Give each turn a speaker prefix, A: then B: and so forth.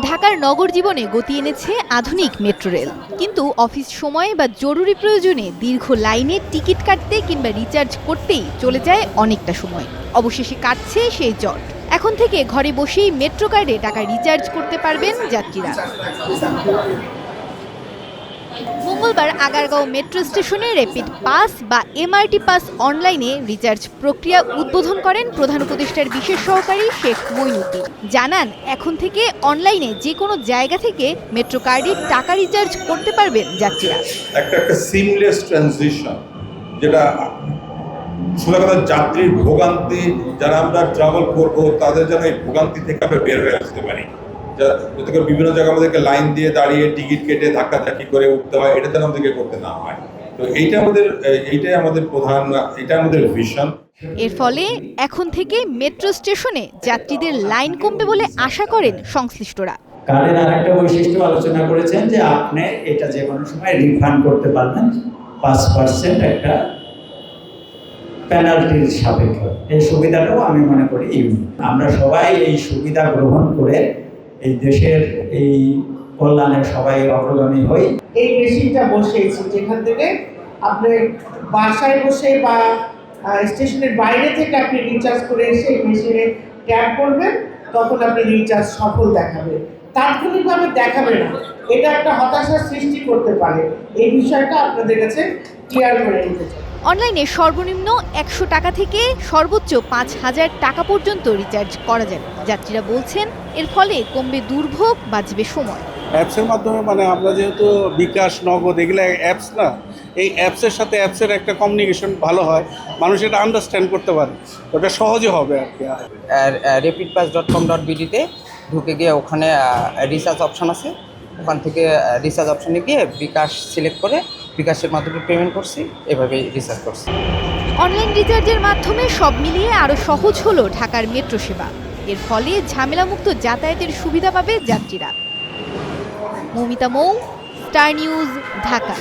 A: ঢাকার নগর জীবনে গতি এনেছে আধুনিক মেট্রো রেল, কিন্তু অফিস সময়ে বা জরুরি প্রয়োজনে দীর্ঘ লাইনে টিকিট কাটতে কিংবা রিচার্জ করতেই চলে যায় অনেকটা সময়। অবশেষে কাটছে সেই জট। এখন থেকে ঘরে বসেই মেট্রো কার্ডে টাকা রিচার্জ করতে পারবেন যাত্রীরা। মঙ্গলবার আগারগাঁও মেট্রো স্টেশনে র্যাপিড পাস বা এমআরটি পাস অনলাইনে রিচার্জ প্রক্রিয়া উদ্বোধন করেন প্রধান উপদেষ্টার বিশেষ সহকারী শেখ মঈনুদ্দিন। জানান, এখন থেকে অনলাইনে যে কোনো জায়গা থেকে মেট্রো কার্ডে টাকা রিচার্জ করতে পারবেন যাত্রীরা।
B: একটা সিমলেস ট্রানজিশন, যেটা সুরাকার যাত্রীর ভোগান্তি, যারা আমরা ট্রাভেল করব তাদের যেন এই ভোগান্তি থেকে আমরা বের হয়ে আসতে পারি। যাতে করে বিভিন্ন জায়গায় আমাদেরকে লাইন দিয়ে দাঁড়িয়ে টিকিট কেটে ধাক্কাধাক্কি করে উঠতে হয়, এটা যেন আমাদেরকে করতে না হয়। তো এইটাই আমাদের প্রধান, এটা আমাদের ভিশন।
A: এর ফলে এখন থেকে মেট্রো স্টেশনে যাত্রীদের লাইন কমবে বলে আশা করেন সংশ্লিষ্টরা।
C: কার্ডের আরেকটা বৈশিষ্ট্য আলোচনা করেছেন যে আপনি এটা যে কোনো সময় রিফান্ড করতে পারবেন 5% একটা পেনাল্টির সাপেক্ষে। এই সুবিধাটাও আমি মনে করি আমরা সবাই এই সুবিধা গ্রহণ করে এই দেশের এই কল্যাণে সবাই অগ্রগামী হই।
D: এই মেশিনটা বসিয়েছি, যেখান থেকে আপনি বাসায় বসে বা স্টেশনের বাইরে থেকে আপনি রিচার্জ করে এসে এই মেশিনে ট্যাপ করবেন, তখন আপনি রিচার্জ সফল দেখাবে, তাৎক্ষণিকভাবে দেখাবে না। এটা একটা হতাশার সৃষ্টি করতে পারে। এই বিষয়টা আপনাদের কাছে ক্লিয়ার করে নিতে চাই।
A: অনলাইনে সর্বনিম্ন 100 টাকা থেকে সর্বোচ্চ 5000 টাকা পর্যন্ত রিচার্জ করা যাবে। যাত্রীরা বলছেন, এর ফলে কমবে দুর্ভোগ, বাঁচবে সময়।
E: অ্যাপসের মাধ্যমে আমরা যেহেতু বিকাশ, নগদ এগুলো অ্যাপস না, এই অ্যাপসের সাথে অ্যাপসের একটা কমিউনিকেশন ভালো হয়, মানুষ এটা আন্ডারস্ট্যান্ড করতে পারে, ওটা সহজে হবে আর কি।
F: rapidpass.com.bd-তে ঢুকে গিয়ে ওখানে রিচার্জ অপশান আছে, ওখান থেকে রিচার্জ অপশানে গিয়ে বিকাশ সিলেক্ট করে বিকাশের মাধ্যমে পেমেন্ট করছি, এভাবেই রিচার্জ করছি।
A: অনলাইন রিচার্জের মাধ্যমে সব মিলিয়ে আরও সহজ হলো ঢাকার মেট্রো সেবা। এর ফলে ঝামেলামুক্ত যাতায়াতের সুবিধা পাবে যাত্রীরা। মৌমিতা মৌ, স্টার নিউজ, ঢাকা।